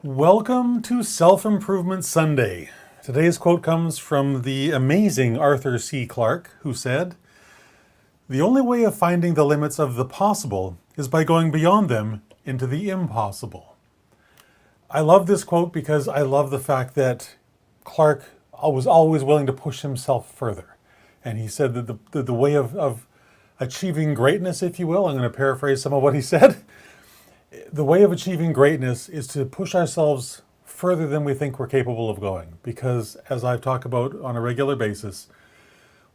Welcome to Self-Improvement Sunday. Today's quote comes from the amazing Arthur C. Clarke, who said, "The only way of finding the limits of the possible is by going beyond them into the impossible." I love this quote because I love the fact that Clarke was always willing to push himself further. And he said that the way of achieving greatness, if you will, I'm going to paraphrase some of what he said, the way of achieving greatness is to push ourselves further than we think we're capable of going. Because, as I've talked about on a regular basis,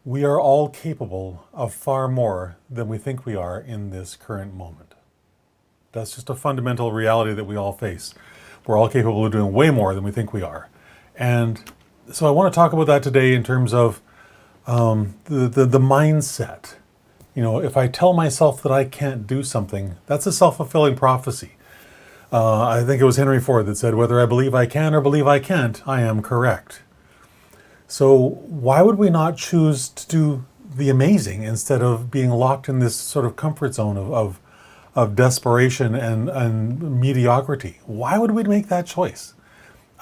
we are all capable of far more than we think we are in this current moment. That's just a fundamental reality that we all face. We're all capable of doing way more than we think we are. And so I want to talk about that today in terms of the mindset. You know, if I tell myself that I can't do something, that's a self-fulfilling prophecy. I think it was Henry Ford that said, whether I believe I can or believe I can't, I am correct. So why would we not choose to do the amazing instead of being locked in this sort of comfort zone of desperation and mediocrity? Why would we make that choice?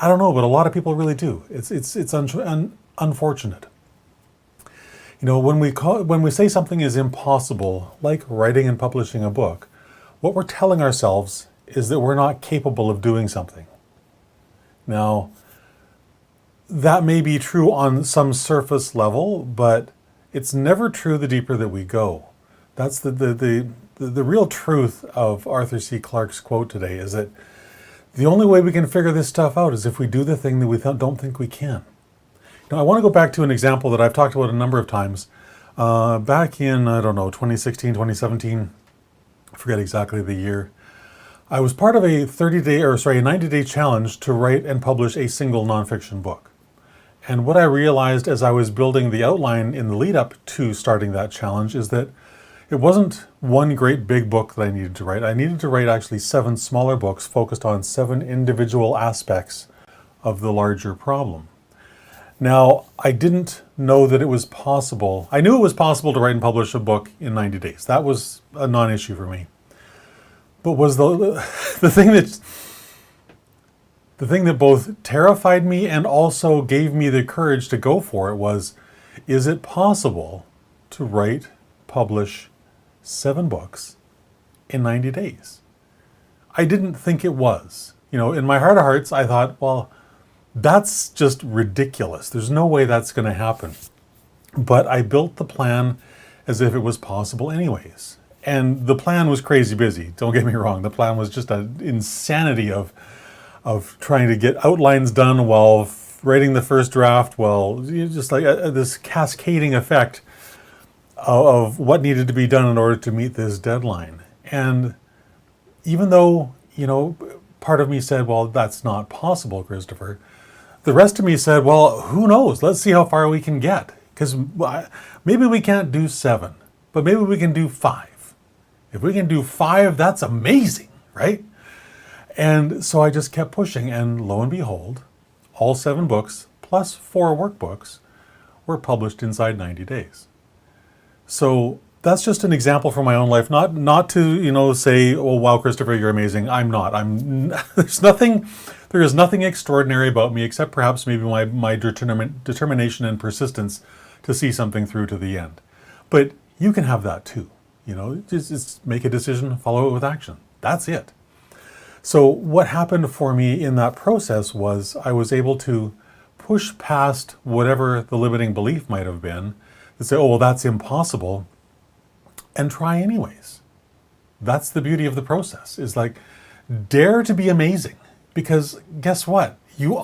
I don't know, but a lot of people really do. It's unfortunate. You know, when we say something is impossible, like writing and publishing a book, what we're telling ourselves is that we're not capable of doing something. Now, that may be true on some surface level, but it's never true the deeper that we go. That's the real truth of Arthur C. Clarke's quote today, is that the only way we can figure this stuff out is if we do the thing that we don't think we can. Now, I want to go back to an example that I've talked about a number of times. Back in, 2016, 2017, I forget exactly the year, I was part of a 90-day challenge to write and publish a single nonfiction book. And what I realized as I was building the outline in the lead up to starting that challenge is that it wasn't one great big book that I needed to write. I needed to write actually 7 smaller books focused on 7 individual aspects of the larger problem. Now, I didn't know that it was possible. I knew it was possible to write and publish a book in 90 days. That was a non-issue for me. But was the thing that both terrified me and also gave me the courage to go for it was, is it possible to write, publish 7 books in 90 days? I didn't think it was. You know, in my heart of hearts, I thought, well, that's just ridiculous. There's no way that's going to happen. But I built the plan as if it was possible anyways. And the plan was crazy busy. Don't get me wrong. The plan was just an insanity of trying to get outlines done while writing the first draft. Well, just like this cascading effect of what needed to be done in order to meet this deadline. And even though, you know, part of me said, well, that's not possible, Christopher, the rest of me said, well, who knows? Let's see how far we can get. Because maybe we can't do 7, but maybe we can do 5. If we can do 5, that's amazing, right? And so I just kept pushing, and lo and behold, all 7 books, plus 4 workbooks, were published inside 90 days. So that's just an example from my own life, not to, you know, say, oh, wow, Christopher, you're amazing. I'm not. There is nothing extraordinary about me except perhaps maybe my determination and persistence to see something through to the end. But you can have that too. You know, just make a decision, follow it with action. That's it. So what happened for me in that process was I was able to push past whatever the limiting belief might have been and say, oh, well, that's impossible, and try anyways. That's the beauty of the process, is like, dare to be amazing. Because guess what? You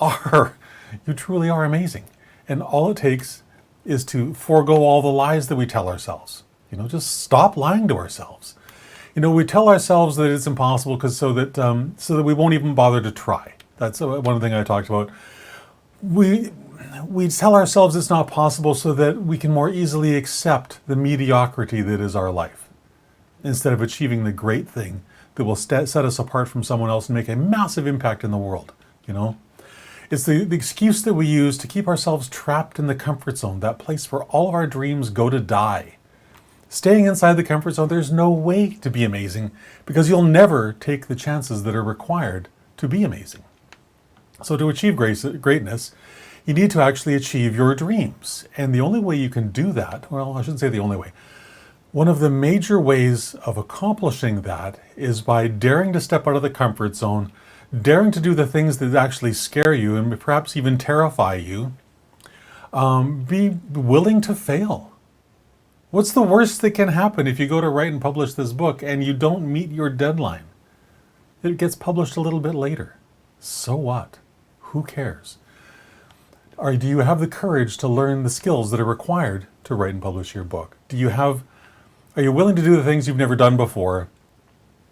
truly are amazing. And all it takes is to forego all the lies that we tell ourselves. You know, just stop lying to ourselves. You know, we tell ourselves that it's impossible so that we won't even bother to try. That's one thing I talked about. We tell ourselves it's not possible so that we can more easily accept the mediocrity that is our life, instead of achieving the great thing that will set us apart from someone else and make a massive impact in the world, you know? It's the excuse that we use to keep ourselves trapped in the comfort zone, that place where all of our dreams go to die. Staying inside the comfort zone, there's no way to be amazing because you'll never take the chances that are required to be amazing. So to achieve greatness, you need to actually achieve your dreams. And the only way you can do that, well, I shouldn't say the only way. One of the major ways of accomplishing that is by daring to step out of the comfort zone, daring to do the things that actually scare you and perhaps even terrify you. Be willing to fail. What's the worst that can happen if you go to write and publish this book and you don't meet your deadline? It gets published a little bit later. So what? Who cares? Or do you have the courage to learn the skills that are required to write and publish your book? Are you willing to do the things you've never done before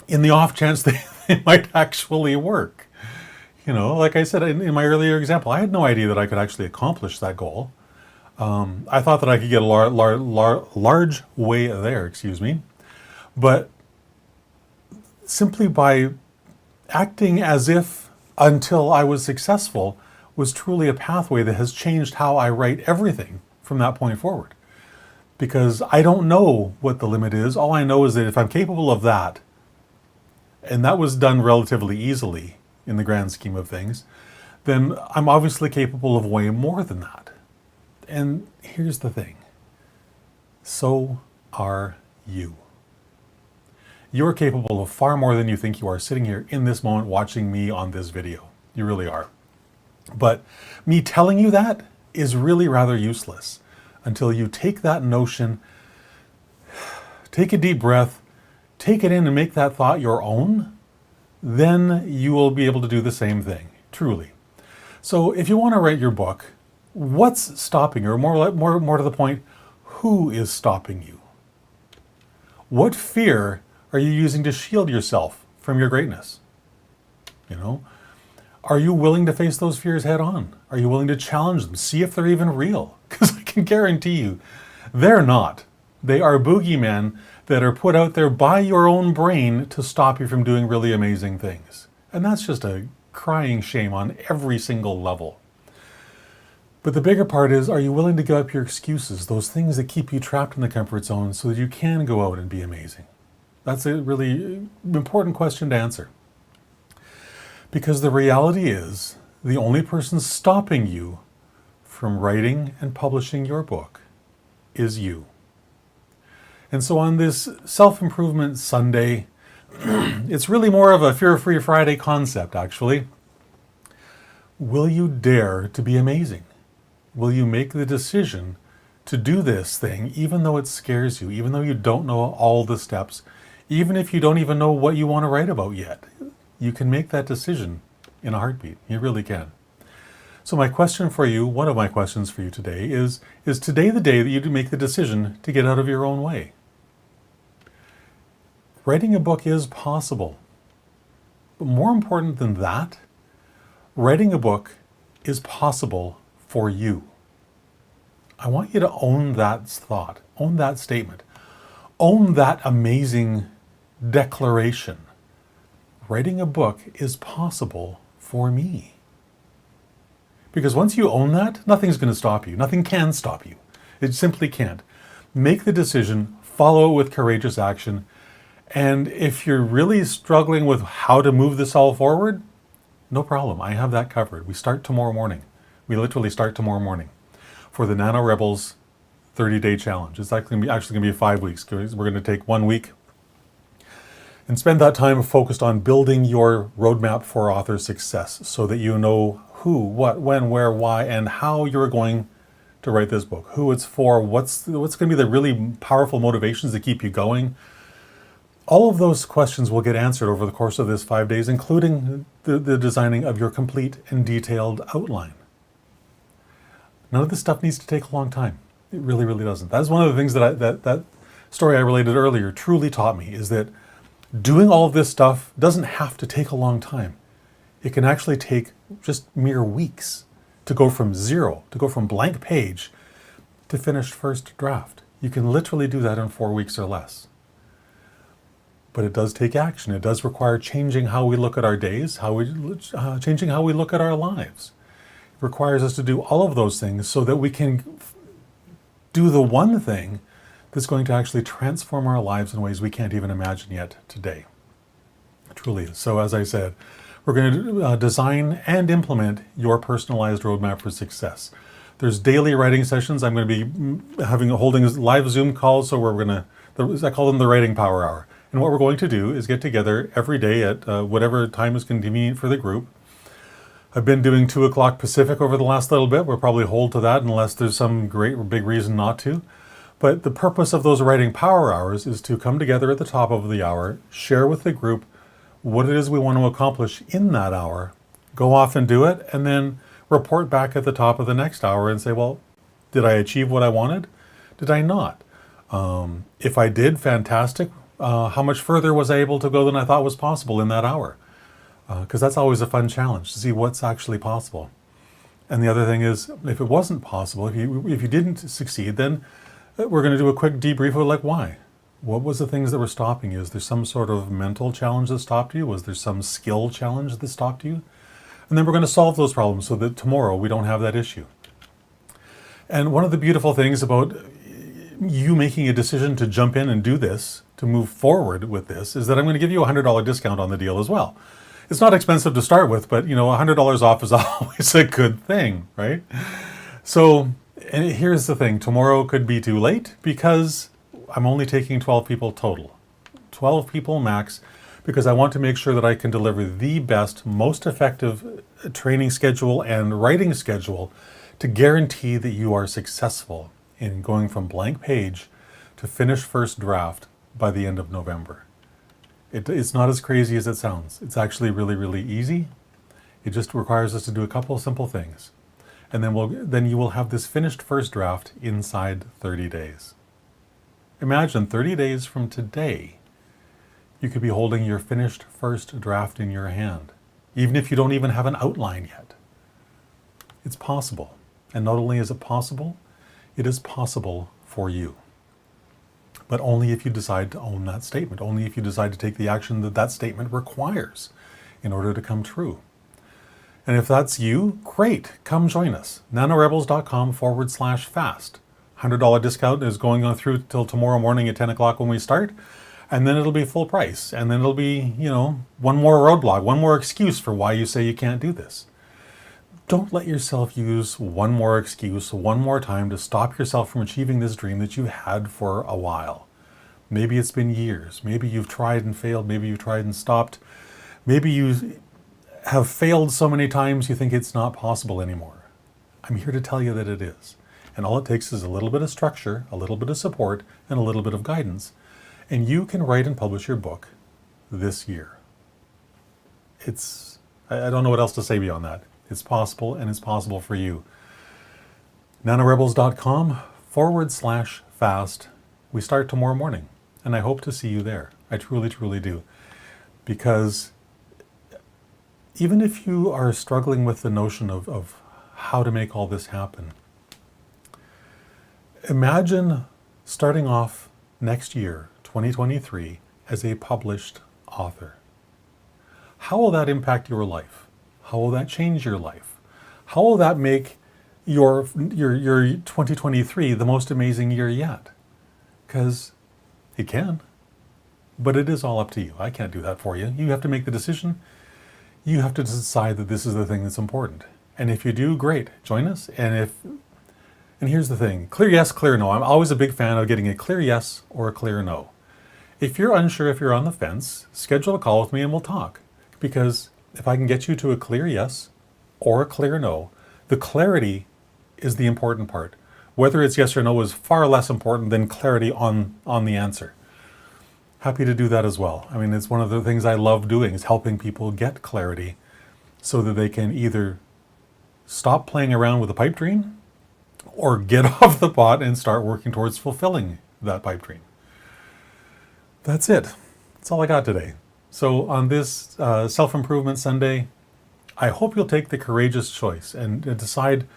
in the off chance they might actually work? Like I said in my earlier example, I had no idea that I could actually accomplish that goal. I thought that I could get a large way there, but simply by acting as if until I was successful was truly a pathway that has changed how I write everything from that point forward. Because I don't know what the limit is. All I know is that if I'm capable of that, and that was done relatively easily in the grand scheme of things, then I'm obviously capable of way more than that. And here's the thing. So are you. You're capable of far more than you think you are sitting here in this moment watching me on this video. You really are. But me telling you that is really rather useless until you take that notion, take a deep breath, take it in and make that thought your own. Then you will be able to do the same thing, truly. So if you want to write your book, what's stopping you? Or more to the point, who is stopping you? What fear are you using to shield yourself from your greatness? Are you willing to face those fears head on? Are you willing to challenge them? See if they're even real? Because I can guarantee you, they're not. They are boogeymen that are put out there by your own brain to stop you from doing really amazing things. And that's just a crying shame on every single level. But the bigger part is, are you willing to give up your excuses, those things that keep you trapped in the comfort zone so that you can go out and be amazing? That's a really important question to answer. Because the reality is, the only person stopping you from writing and publishing your book is you. And so on this self-improvement Sunday, it's really more of a Fear-Free Friday concept, actually. Will you dare to be amazing? Will you make the decision to do this thing, even though it scares you, even though you don't know all the steps, even if you don't even know what you want to write about yet? You can make that decision in a heartbeat. You really can. So my question for you, one of my questions for you today is today the day that you make the decision to get out of your own way? Writing a book is possible. But more important than that, writing a book is possible for you. I want you to own that thought, own that statement, own that amazing declaration. Writing a book is possible for me. Because once you own that, nothing's going to stop you. Nothing can stop you. It simply can't. Make the decision, follow it with courageous action, and if you're really struggling with how to move this all forward, no problem. I have that covered. We start tomorrow morning. We literally start tomorrow morning for the Nano Rebels 30-day challenge. It's actually going to be 5 weeks. We're going to take 1 week and spend that time focused on building your roadmap for author success so that you know who, what, when, where, why, and how you're going to write this book, who it's for, what's going to be the really powerful motivations that keep you going. All of those questions will get answered over the course of this 5 days, including the designing of your complete and detailed outline. None of this stuff needs to take a long time. It really, really doesn't. That's one of the things that story I related earlier truly taught me, is that doing all of this stuff doesn't have to take a long time. It can actually take just mere weeks to go from zero, to go from blank page to finished first draft. You can literally do that in 4 weeks or less. But it does take action. It does require changing how we look at our days, changing how we look at our lives. It requires us to do all of those things so that we can do the one thing that's going to actually transform our lives in ways we can't even imagine yet today. It truly is. So as I said, We're going to design and implement your personalized roadmap for success. There's daily writing sessions. I'm going to be holding live Zoom calls, so we're going to, I call them the Writing Power Hour. And what we're going to do is get together every day at whatever time is convenient for the group. I've been doing 2 o'clock Pacific over the last little bit. We'll probably hold to that unless there's some great or big reason not to. But the purpose of those Writing Power Hours is to come together at the top of the hour, share with the group what it is we want to accomplish in that hour, go off and do it, and then report back at the top of the next hour and say, well, did I achieve what I wanted? Did I not? If I did, fantastic. How much further was I able to go than I thought was possible in that hour? Because that's always a fun challenge, to see what's actually possible. And the other thing is, if it wasn't possible, if you didn't succeed, then we're going to do a quick debrief of like, why? What was the things that were stopping you? Is there some sort of mental challenge that stopped you? Was there some skill challenge that stopped you? And then we're going to solve those problems so that tomorrow we don't have that issue. And one of the beautiful things about you making a decision to jump in and do this, to move forward with this, is that I'm going to give you a $100 discount on the deal as well. It's not expensive to start with, but $100 off is always a good thing, right? So, and here's the thing, tomorrow could be too late because I'm only taking 12 people total. 12 people max, because I want to make sure that I can deliver the best, most effective training schedule and writing schedule to guarantee that you are successful in going from blank page to finished first draft by the end of November. It's not as crazy as it sounds. It's actually really, really easy. It just requires us to do a couple of simple things. And then you will have this finished first draft inside 30 days. Imagine 30 days from today, you could be holding your finished first draft in your hand, even if you don't even have an outline yet. It's possible. And not only is it possible for you. But only if you decide to own that statement, only if you decide to take the action that that statement requires in order to come true. And if that's you, great, come join us. nanorebels.com/fast. $100 discount is going on through till tomorrow morning at 10 o'clock when we start. And then it'll be full price. And then it'll be, one more roadblock, one more excuse for why you say you can't do this. Don't let yourself use one more excuse, one more time to stop yourself from achieving this dream that you had for a while. Maybe it's been years. Maybe you've tried and failed. Maybe you've tried and stopped. Maybe you have failed so many times you think it's not possible anymore. I'm here to tell you that it is. And all it takes is a little bit of structure, a little bit of support, and a little bit of guidance. And you can write and publish your book this year. I don't know what else to say beyond that. It's possible, and it's possible for you. nanorebels.com/fast. We start tomorrow morning, and I hope to see you there. I truly, truly do. Because even if you are struggling with the notion of how to make all this happen, imagine starting off next year, 2023, as a published author. How will that impact your life? How will that change your life? How will that make your 2023 the most amazing year yet? Because it can, but it is all up to you. I can't do that for you. You have to make the decision. You have to decide that this is the thing that's important. And if you do, great, join us. And here's the thing, clear yes, clear no. I'm always a big fan of getting a clear yes or a clear no. If you're unsure, if you're on the fence, schedule a call with me and we'll talk. Because if I can get you to a clear yes or a clear no, the clarity is the important part. Whether it's yes or no is far less important than clarity on the answer. Happy to do that as well. I mean, it's one of the things I love doing is helping people get clarity so that they can either stop playing around with a pipe dream or get off the pot and start working towards fulfilling that pipe dream. That's it. That's all I got today. So on this Self-Improvement Sunday, I hope you'll take the courageous choice and decide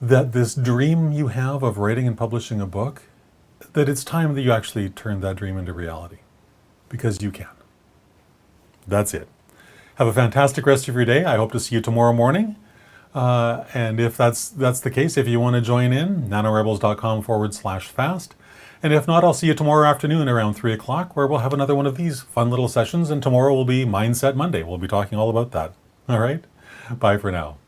that this dream you have of writing and publishing a book, that it's time that you actually turn that dream into reality, because you can. That's it. Have a fantastic rest of your day. I hope to see you tomorrow morning. And if that's the case, if you want to join in, nanorebels.com/fast. And if not, I'll see you tomorrow afternoon around 3 o'clock, where we'll have another one of these fun little sessions. And tomorrow will be Mindset Monday. We'll be talking all about that. All right? Bye for now.